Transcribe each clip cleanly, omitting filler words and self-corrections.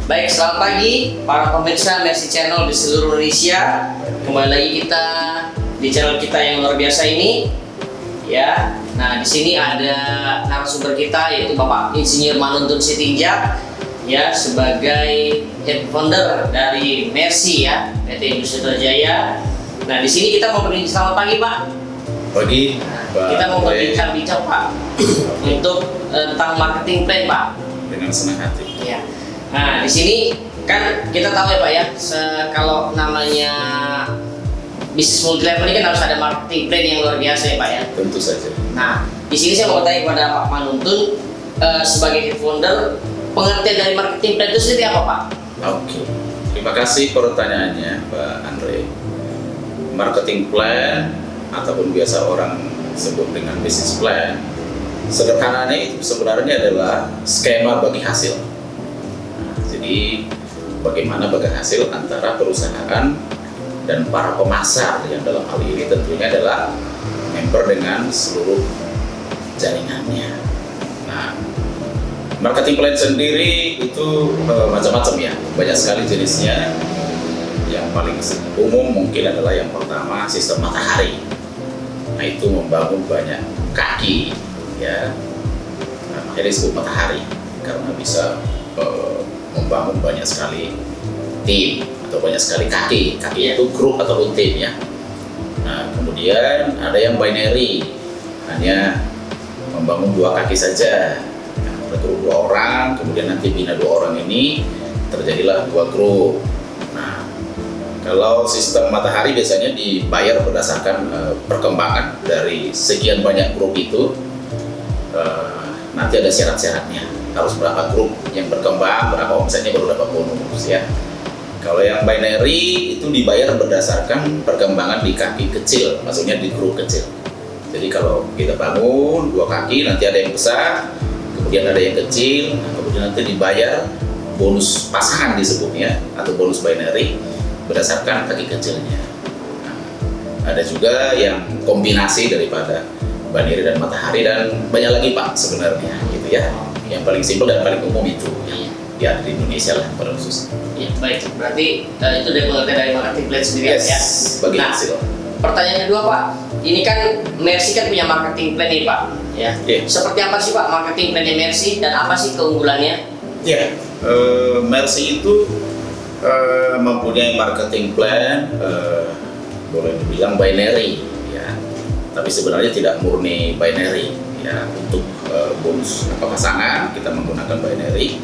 Baik, selamat pagi para pemirsa Mercy Channel di seluruh Indonesia. Kembali lagi kita di channel kita yang luar biasa ini, ya. Nah, di sini ada narasumber kita yaitu Bapak Insinyur Manuntun Sitinjak, ya, sebagai head founder dari Mercy, ya, PT Industri Trajaya. Nah, di sini kita mau berbincang. Selamat pagi, Pak. Pagi. Nah, kita mau berbincang-bincang, Pak, untuk tentang marketing plan, Pak. Dengan senang hati. Ya. Nah, di sini kan kita tahu ya Pak ya, kalau namanya bisnis multi level ini kan harus ada marketing plan yang luar biasa ya Pak ya. Tentu saja. Nah, di sini saya mau tanya kepada Pak Manuntun sebagai head founder, pengertian dari marketing plan itu sendiri apa Pak? Oke. Terima kasih pertanyaannya Pak Andre. Marketing plan ataupun biasa orang sebut dengan business plan, sederhananya itu sebenarnya adalah skema bagi hasil. Jadi bagaimana bagi hasil antara perusahaan dan para pemasar yang dalam hal ini tentunya adalah member dengan seluruh jaringannya. Nah, marketing plan sendiri itu macam-macam ya, banyak sekali jenisnya. Yang paling umum mungkin adalah yang pertama sistem matahari. Nah, itu membangun banyak kaki, ya. Nah, makanya disebut matahari karena bisa membangun banyak sekali tim atau banyak sekali kaki itu grup ataupun tim ya. Nah, kemudian ada yang binary, hanya membangun dua kaki saja. Nah, rekrut dua orang, kemudian nanti bina dua orang ini terjadilah dua grup. Nah, kalau sistem matahari biasanya dibayar berdasarkan perkembangan dari sekian banyak grup itu. Nanti ada syarat-syaratnya, harus berapa grup yang berkembang, berapa omsetnya, baru dapat bonus ya. Kalau yang binary itu dibayar berdasarkan perkembangan di kaki kecil, maksudnya di grup kecil. Jadi kalau kita bangun dua kaki, nanti ada yang besar, kemudian ada yang kecil, kemudian nanti dibayar bonus pasangan disebutnya atau bonus binary berdasarkan kaki kecilnya. Nah, ada juga yang kombinasi daripada binary dan matahari, dan banyak lagi Pak sebenarnya gitu ya. Yang paling simpel dan paling umum itu ya di Indonesia lah pada khusus. Ya, baik. Berarti itu dari pengertian dari marketing plan sendiri ya. Bagi nah, hasil. Pertanyaan kedua Pak, ini kan Mercy kan punya marketing plan nih Pak, ya. Seperti apa sih Pak marketing plannya Mercy dan apa sih keunggulannya? Ya, Mercy itu mempunyai marketing plan, boleh dibilang binary ya, tapi sebenarnya tidak murni binary ya. Untuk bonus pasangan kita menggunakan binary,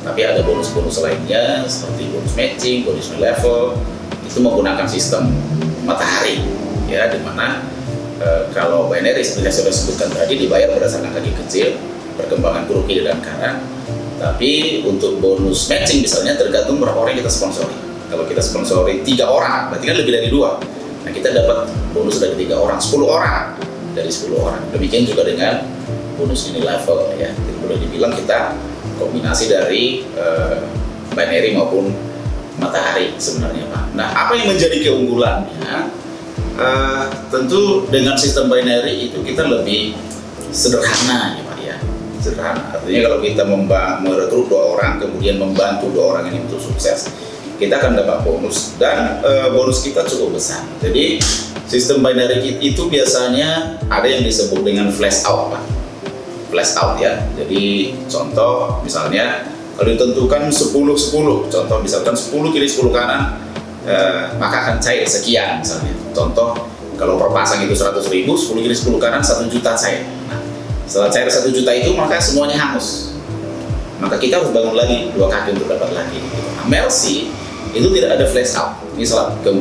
tapi ada bonus-bonus lainnya seperti bonus matching, bonus level itu menggunakan sistem matahari ya, dimana kalau binary seperti yang sudah sebutkan tadi dibayar berdasarkan kaki kecil, perkembangan grup kiri dan kanan. Tapi untuk bonus matching misalnya tergantung berapa orang yang kita sponsori. Kalau kita sponsori 3 orang, berarti kan lebih dari 2. Nah, kita dapat bonus dari 3 orang, 10 orang dari 10 orang. Demikian juga dengan bonus ini level ya. Jadi boleh dibilang kita kombinasi dari binary maupun matahari sebenarnya Pak. Nah, apa yang menjadi keunggulannya? Tentu dengan sistem binary itu kita lebih sederhana ya Pak ya. Sederhana. Artinya kalau kita merekrut 2 orang, kemudian membantu 2 orang ini untuk sukses, kita akan dapat bonus, dan bonus kita cukup besar. Jadi sistem binary itu biasanya ada yang disebut dengan flash out Pak. Flash out ya. Jadi contoh misalnya kalau ditentukan 10-10, contoh misalkan 10 kiri 10 kanan, maka akan cair sekian misalnya. Contoh kalau per pasang itu 100.000, 10 kiri 10 kanan 1 juta cair. Nah, setelah cair 1 juta itu maka semuanya hangus. Maka kita harus bangun lagi 2 kaki untuk dapat lagi. Nah, Mercy itu tidak ada flash out. Ini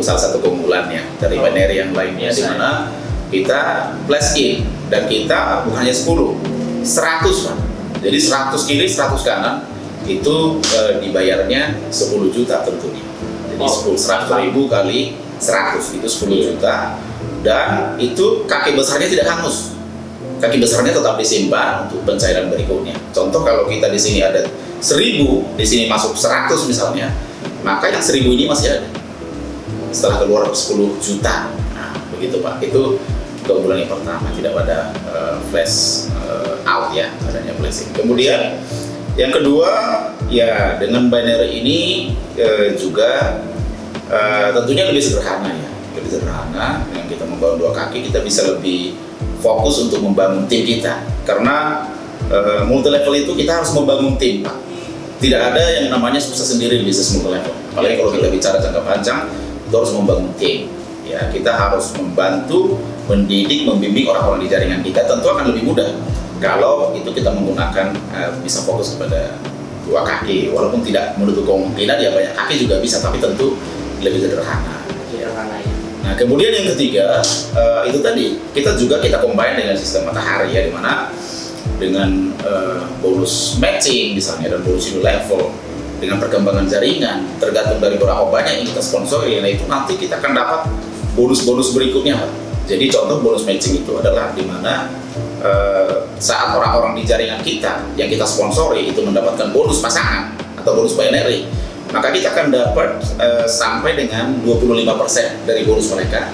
salah satu keunggulannya dari binary yang lainnya, di mana kita flash in dan kita bukan hanya 10, 100 Pak. Jadi 100 kiri 100 kanan itu dibayarnya 10 juta tentunya. Jadi 100.000 kali 100 itu 10 juta, dan itu kaki besarnya tidak hangus. Kaki besarnya tetap disimpan untuk pencairan berikutnya. Contoh kalau kita di sini ada 1000, di sini masuk 100 misalnya, maka yang 1000 ini masih ada setelah keluar 10 juta. Nah, begitu Pak. Itu keunggulan yang pertama, tidak ada flash out ya, adanya flashing. Kemudian yang kedua Ya, dengan binary ini juga tentunya lebih sederhana ya, lebih sederhana. Dengan kita membangun 2 kaki, kita bisa lebih fokus untuk membangun tim kita. Karena multi level itu kita harus membangun tim, Pak. Tidak ada yang namanya sukses sendiri di bisnis multi level. Apalagi kalau kita bicara jangka panjang, itu harus membangun tim. Ya, kita harus membantu, mendidik, membimbing orang-orang di jaringan kita. Tentu akan lebih mudah kalau itu kita menggunakan bisa fokus kepada 2 kaki, walaupun tidak menutup kemungkinan ya banyak kaki juga bisa, tapi tentu lebih sederhana. Sederhana ya. Nah, kemudian yang ketiga itu tadi kita combine dengan sistem matahari ya, dimana dengan bonus matching misalnya dan bonus unit level dengan perkembangan jaringan tergantung dari berapa banyak yang kita sponsori. Nah, itu nanti kita akan dapat bonus-bonus berikutnya, Pak. Jadi contoh bonus matching itu adalah dimana saat orang-orang di jaringan kita yang kita sponsori itu mendapatkan bonus pasangan atau bonus binary, maka kita akan dapat sampai dengan 25% dari bonus mereka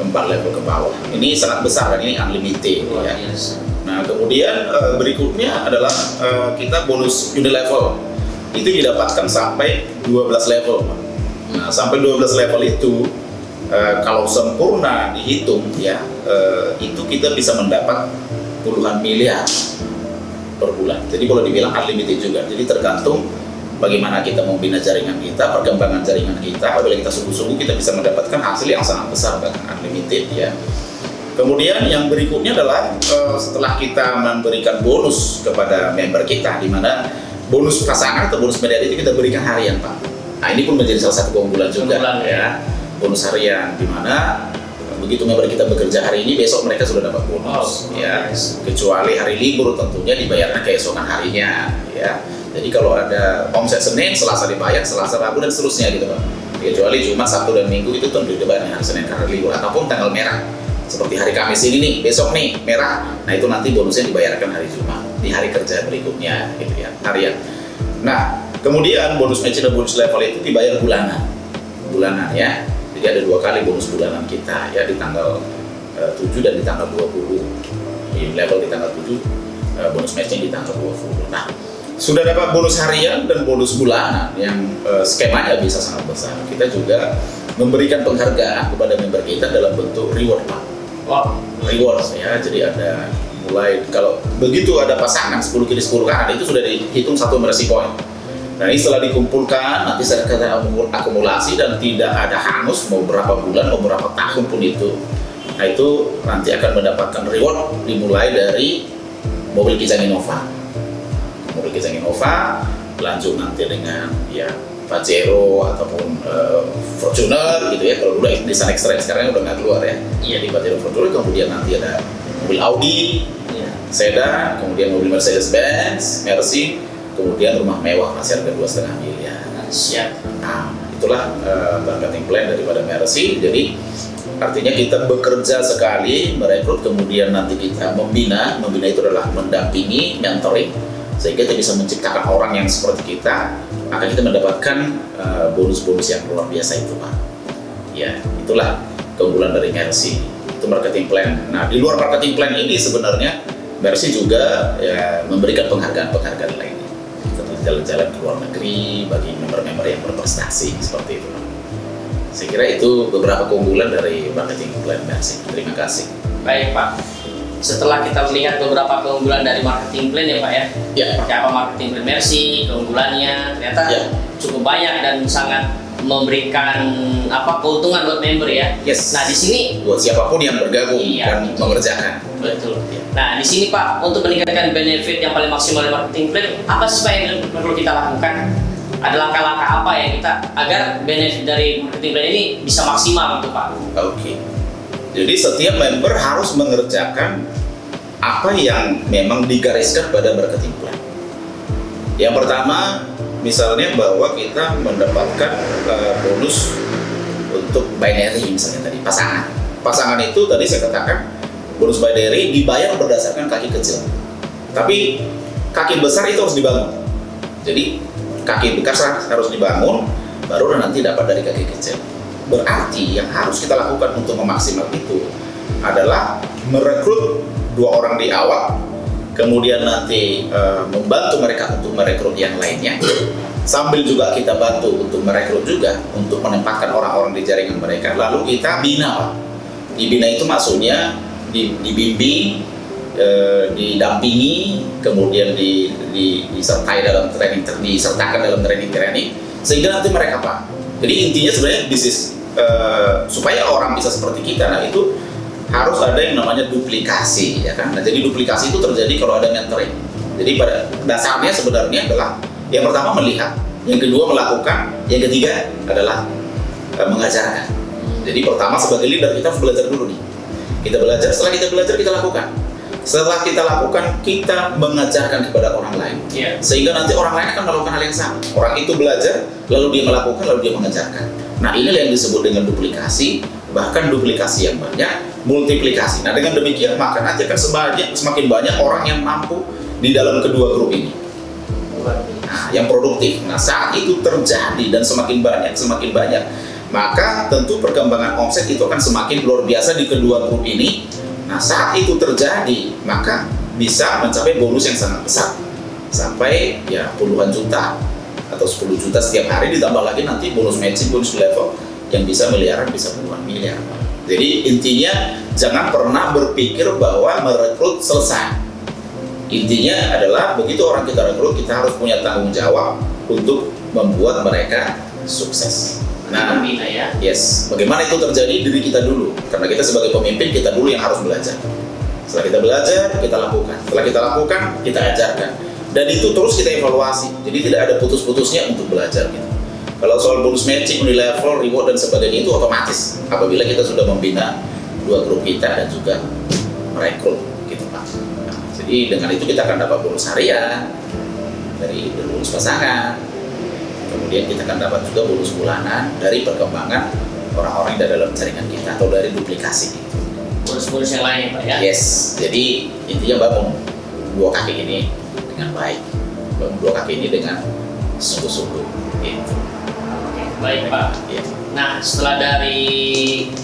4 level ke bawah. Ini sangat besar dan ini unlimited ya. Nah, kemudian berikutnya adalah kita bonus unit level itu didapatkan sampai 12 level. Nah, sampai 12 level itu kalau sempurna dihitung ya, itu kita bisa mendapat puluhan miliar per bulan. Jadi boleh dibilang unlimited juga. Jadi tergantung bagaimana kita membina jaringan kita, perkembangan jaringan kita. Apabila kita sungguh-sungguh, kita bisa mendapatkan hasil yang sangat besar, bahkan unlimited ya. Kemudian yang berikutnya adalah setelah kita memberikan bonus kepada member kita, di mana bonus pasangan atau bonus media itu kita berikan harian, Pak. Nah, ini pun menjadi salah satu keunggulan juga ya. Bonus harian, di mana begitu member kita bekerja hari ini, besok mereka sudah dapat bonus ya. Kecuali hari libur tentunya dibayarnya keesokan harinya ya. Jadi kalau ada omset Senin, Selasa dibayar, Selasa, Rabu dan seterusnya gitu, Pak. Kecuali Jumat, Sabtu dan Minggu itu tentu dibayarnya hari Senin karena libur, ataupun tanggal merah. Seperti hari Kamis ini nih, besok nih merah. Nah, itu nanti bonusnya dibayarkan hari Jumat di hari kerja berikutnya gitu ya, harian. Nah, kemudian bonus matching dan bonus level itu dibayar bulanan ya. Jadi ada 2 kali bonus bulanan kita ya, di tanggal 7 dan di tanggal 20. Di level di tanggal 7, bonus matching di tanggal 20. Nah, sudah dapat bonus harian dan bonus bulanan yang skemanya bisa sangat besar. Kita juga memberikan penghargaan kepada member kita dalam bentuk reward, Pak. Rewards ya. Jadi ada mulai kalau begitu ada pasangan 10 kiri 10 kanan itu sudah dihitung 1 mercy point. Nah, ini setelah dikumpulkan nanti saya akan akumulasi dan tidak ada hangus mau berapa bulan mau berapa tahun pun itu. Nah, itu nanti akan mendapatkan reward dimulai dari mobil Kijang Innova. Mobil Kijang Innova lanjut nanti dengan ya Pajero ataupun Fortuner gitu ya. Kalau dulu Nissan X-Trail, sekarang udah nggak keluar ya. Iya, di Pajero Fortuner. Kemudian nanti ada mobil Audi, sedan, kemudian mobil Mercedes-Benz, Mercy, kemudian rumah mewah masih harga 2,5 miliar. Siap. Nah, itulah marketing plan daripada Mercy. Jadi artinya kita bekerja sekali merekrut, kemudian nanti kita membina itu adalah mendampingi, mentoring, sehingga kita bisa menciptakan orang yang seperti kita, maka kita mendapatkan bonus-bonus yang luar biasa itu, Pak. Ya, itulah keunggulan dari Mercy. Itu marketing plan. Nah, di luar marketing plan ini sebenarnya Mercy juga ya, memberikan penghargaan-penghargaan lainnya. Seperti jalan-jalan ke luar negeri bagi member-member yang berprestasi seperti itu. Saya kira itu beberapa keunggulan dari marketing plan Mercy. Terima kasih. Baik, Pak. Setelah kita melihat beberapa keunggulan dari marketing plan ya, Pak ya. Ya. Seperti apa marketing plan Mercy, keunggulannya ternyata cukup banyak dan sangat memberikan keuntungan buat member ya. Yes. Nah, di sini buat siapapun yang bergabung dan mengerjakan. Betul. Nah, di sini Pak, untuk meningkatkan benefit yang paling maksimal dari marketing plan, apa sih Pak yang perlu kita lakukan? Ada langkah-langkah apa ya kita agar benefit dari marketing plan ini bisa maksimal gitu, Pak? Oke. Jadi setiap member harus mengerjakan apa yang memang digariskan pada marketing plan. Yang pertama, misalnya bahwa kita mendapatkan bonus untuk binary misalnya tadi, pasangan. Pasangan itu tadi saya katakan bonus binary dibayar berdasarkan kaki kecil. Tapi kaki besar itu harus dibangun. Jadi kaki besar harus dibangun, baru nanti dapat dari kaki kecil. Berarti yang harus kita lakukan untuk memaksimal itu adalah merekrut 2 orang di awal, kemudian nanti membantu mereka untuk merekrut yang lainnya. sambil juga kita bantu untuk merekrut juga, untuk menempatkan orang-orang di jaringan mereka, lalu kita bina, Pak. Dibina itu maksudnya dibimbing, didampingi, kemudian disertakan dalam training, sehingga nanti mereka paham. Jadi intinya sebenarnya bisnis supaya orang bisa seperti kita, nah itu harus ada yang namanya duplikasi, ya kan? Nah, jadi duplikasi itu terjadi kalau ada mentoring. Jadi pada dasarnya sebenarnya adalah yang pertama melihat, yang kedua melakukan, yang ketiga adalah mengajarkan. Jadi pertama sebagai leader kita harus belajar dulu nih. Kita belajar, setelah kita belajar kita lakukan. Setelah kita lakukan, kita mengajarkan kepada orang lain. Yeah. Sehingga nanti orang lain akan melakukan hal yang sama. Orang itu belajar, lalu dia melakukan, lalu dia mengajarkan. Nah, inilah yang disebut dengan duplikasi, bahkan duplikasi yang banyak, multiplikasi. Nah, dengan demikian maka nanti akan semakin banyak orang yang mampu di dalam kedua grup ini. Nah, yang produktif. Nah, saat itu terjadi dan semakin banyak, maka tentu perkembangan omset itu akan semakin luar biasa di kedua grup ini. Nah, saat itu terjadi, maka bisa mencapai bonus yang sangat besar, sampai ya puluhan juta atau 10 juta setiap hari, ditambah lagi nanti bonus matching, bonus level yang bisa miliaran, bisa puluhan miliar. Jadi intinya jangan pernah berpikir bahwa merekrut selesai. Intinya adalah begitu orang kita rekrut, kita harus punya tanggung jawab untuk membuat mereka sukses. Nah, ya. Yes, bagaimana itu terjadi diri kita dulu, karena kita sebagai pemimpin kita dulu yang harus belajar. Setelah kita belajar, kita lakukan. Setelah kita lakukan, kita ajarkan. Dan itu terus kita evaluasi. Jadi tidak ada putus-putusnya untuk belajar gitu. Kalau soal bonus matching, level, reward dan sebagainya itu otomatis apabila kita sudah membina dua grup kita dan juga merekrut gitu Pak. Nah, jadi dengan itu kita akan dapat bonus harian, dari bonus pasangan. Kemudian kita akan dapat juga bonus bulanan dari perkembangan orang-orang yang ada dalam jaringan kita atau dari duplikasi itu. Bonus-bonus yang lain, Pak ya. Yes, jadi intinya bangun dua kaki ini dengan baik, bangun dua kaki ini dengan sungguh-sungguh. Gitu. Baik Pak. Ya. Nah, setelah dari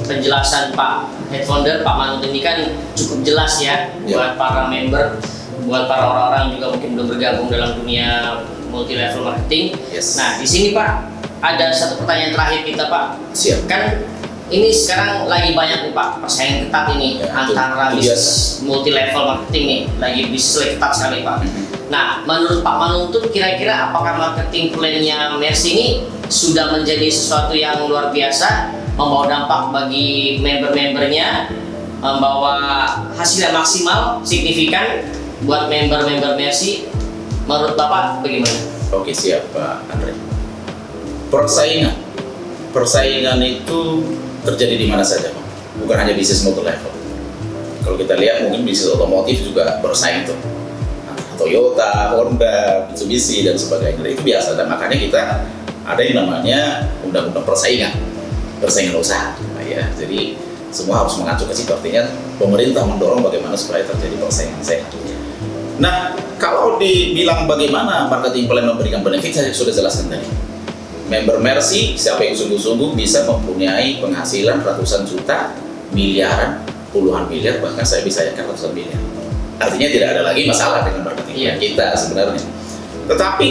penjelasan Pak Head Founder, Pak Manut ini kan cukup jelas ya, buat para member, buat para orang-orang juga mungkin belum bergabung dalam dunia multi level marketing. Yes. Nah, di sini Pak ada satu pertanyaan terakhir kita Pak. Siap. Kan ini sekarang lagi banyak nih Pak persaingan ketat ini Ya, antara bisnis multi level marketing nih, lagi bisnis ketat sekali Pak. Nah, menurut Pak Manut tuh kira-kira apakah marketing plan-nya Mercy ini sudah menjadi sesuatu yang luar biasa, membawa dampak bagi member-membernya, membawa hasil yang maksimal, signifikan buat member-member Mercy? Menurut Bapak bagaimana? Oke, siap Pak Andre. Persaingan itu terjadi di mana saja Pak, bukan hanya bisnis multi level. Kalau kita lihat mungkin bisnis otomotif juga bersaing tuh, Toyota, Honda, Mitsubishi dan sebagainya. Itu biasa, dan makanya kita ada yang namanya undang-undang persaingan usaha. Nah, ya, jadi semua harus mengacu ke situ. Artinya pemerintah mendorong bagaimana supaya terjadi persaingan sehat. Nah, kalau dibilang bagaimana marketing plan memberikan benefit, saya sudah jelaskan tadi. Member Mercy, siapa yang sungguh-sungguh bisa mempunyai penghasilan ratusan juta, miliaran, puluhan miliar, bahkan saya bisa yakin ratusan miliar. Artinya tidak ada lagi masalah dengan marketing plan kita sebenarnya. Tetapi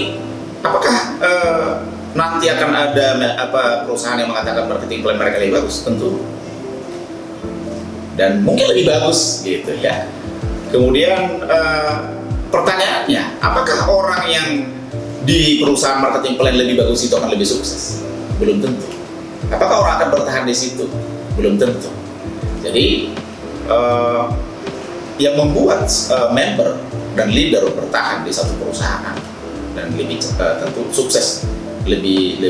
apakah nanti akan ada perusahaan yang mengatakan marketing plan mereka lebih bagus? Tentu. Dan mungkin lebih bagus gitu ya. Kemudian pertanyaannya, apakah orang yang di perusahaan marketing plan lebih bagus itu akan lebih sukses? Belum tentu. Apakah orang akan bertahan di situ? Belum tentu. Jadi yang membuat member dan leader bertahan di satu perusahaan dan lebih tentu sukses, lebih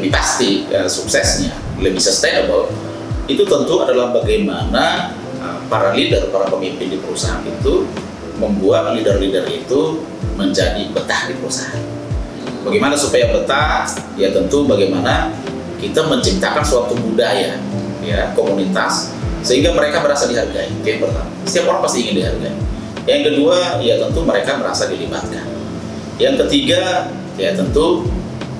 pasti suksesnya, lebih sustainable, itu tentu adalah bagaimana para leader, para pemimpin di perusahaan itu membuat leader-leader itu menjadi betah di perusahaan. Bagaimana supaya betah? Ya tentu bagaimana kita menciptakan suatu budaya, ya, komunitas, sehingga mereka merasa dihargai. Itu yang pertama. Setiap orang pasti ingin dihargai. Yang kedua, ya tentu mereka merasa dilibatkan. Yang ketiga, ya tentu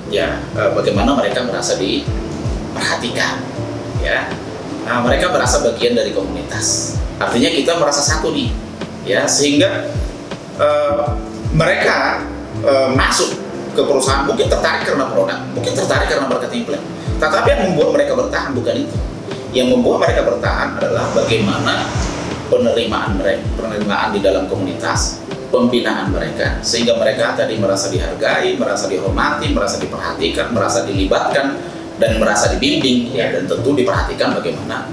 ya bagaimana mereka merasa diperhatikan, ya. Nah, mereka merasa bagian dari komunitas. Artinya kita merasa satu nih, ya, sehingga mereka masuk ke perusahaan mungkin tertarik karena produk, mungkin tertarik karena marketing plan. Tetapi yang membuat mereka bertahan bukan itu. Yang membuat mereka bertahan adalah bagaimana penerimaan di dalam komunitas, pembinaan mereka, sehingga mereka tadi merasa dihargai, merasa dihormati, merasa diperhatikan, merasa dilibatkan, dan merasa dibimbing, ya, dan tentu diperhatikan bagaimana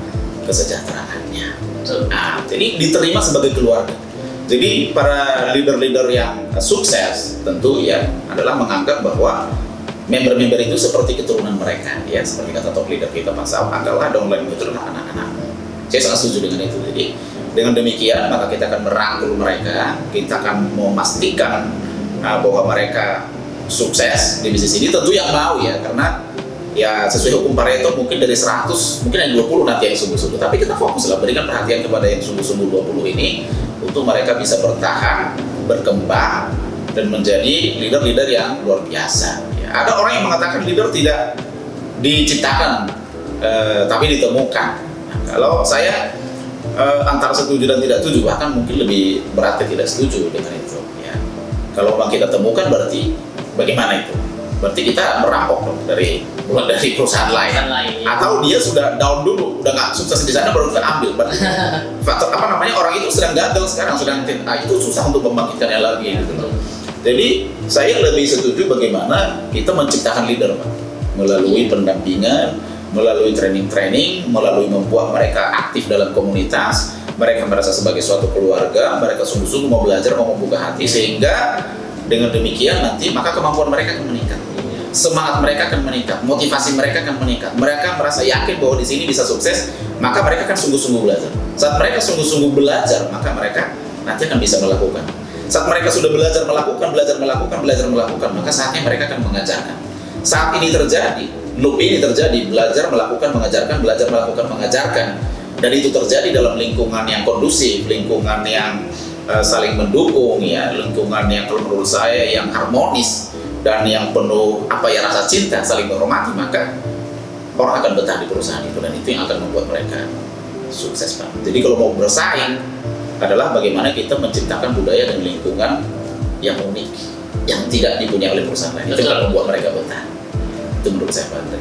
kesejahteraannya. Nah, jadi diterima sebagai keluarga. Jadi para leader-leader yang sukses tentu ya adalah menganggap bahwa member-member itu seperti keturunan mereka, ya, seperti kata top leader kita Pak Saw, anggaplah downline itu adalah anak-anak. Saya sangat setuju dengan itu. Jadi dengan demikian maka kita akan merangkul mereka, kita akan memastikan bahwa mereka sukses di bisnis ini, tentu yang mau ya, karena ya sesuai hukum Pareto mungkin dari 100 mungkin yang 20 nanti yang sungguh-sungguh, tapi kita fokuslah berikan perhatian kepada yang sungguh-sungguh 20 ini untuk mereka bisa bertahan, berkembang, dan menjadi leader-leader yang luar biasa. Ya, ada orang yang mengatakan leader tidak diciptakan tapi ditemukan. Nah, kalau saya antara setuju dan tidak setuju, bahkan mungkin lebih berat tidak setuju dengan itu. Ya. Kalau memang kita temukan berarti bagaimana itu? Berarti kita merampok dong dari perusahaan lain. Ya. Atau dia sudah down dulu, udah nggak sukses di sana baru kita ambil. Berarti faktor orang itu sedang gagal sekarang, sedang itu susah untuk membangkitkannya lagi. Gitu. Jadi saya lebih setuju bagaimana kita menciptakan leader, Pak, melalui pendampingan, melalui training, melalui membuat mereka aktif dalam komunitas, mereka merasa sebagai suatu keluarga, mereka sungguh-sungguh mau belajar, mau membuka hati, sehingga dengan demikian nanti maka kemampuan mereka akan meningkat, semangat mereka akan meningkat, motivasi mereka akan meningkat, mereka merasa yakin bahwa di sini bisa sukses, maka mereka akan sungguh-sungguh belajar. Saat mereka sungguh-sungguh belajar, maka mereka nanti akan bisa melakukan. Saat mereka sudah belajar melakukan, maka saatnya mereka akan mengajarkan. Saat ini terjadi, loop ini terjadi, belajar melakukan mengajarkan, belajar melakukan mengajarkan, dan itu terjadi dalam lingkungan yang kondusif, lingkungan yang saling mendukung, ya, lingkungan yang kalau menurut saya yang harmonis dan yang penuh rasa cinta, saling menghormati, maka orang akan betah di perusahaan itu, dan itu yang akan membuat mereka sukses, Pak. Jadi kalau mau bersaing adalah bagaimana kita menciptakan budaya dan lingkungan yang unik, yang tidak dipunyai oleh perusahaan lain. Itu akan membuat mereka betah. Itu menurut saya, Pak Andre.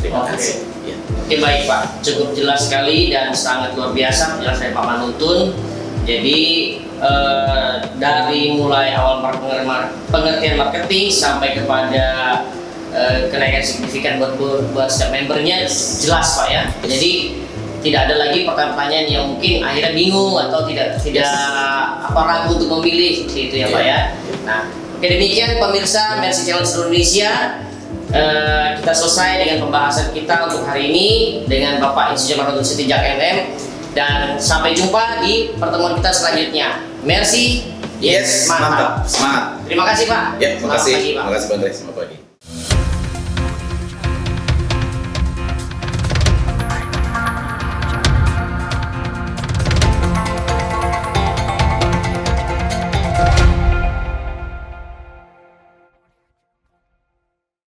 Terima kasih. Ya. Oke, baik Pak, cukup jelas sekali dan sangat luar biasa penjelasan Pak Manuntun. Jadi dari mulai awal pengertian marketing sampai kepada kenaikan signifikan buat setiap membernya jelas, Pak, ya. Jadi tidak ada lagi pertanyaan yang mungkin akhirnya bingung atau tidak ragu untuk memilih seperti itu ya, Pak, ya. Nah, oke, demikian pemirsa Mercy Channel seluruh Indonesia. Kita selesai dengan pembahasan kita untuk hari ini dengan Bapak Insinyur Manuntun Sitijak MM, dan sampai jumpa di pertemuan kita selanjutnya. Mercy, yes, mantap, semangat. Terima kasih, Pak. Ya, terima kasih. Selamat pagi, Pak. Terima kasih, Pak Andre. Selamat pagi.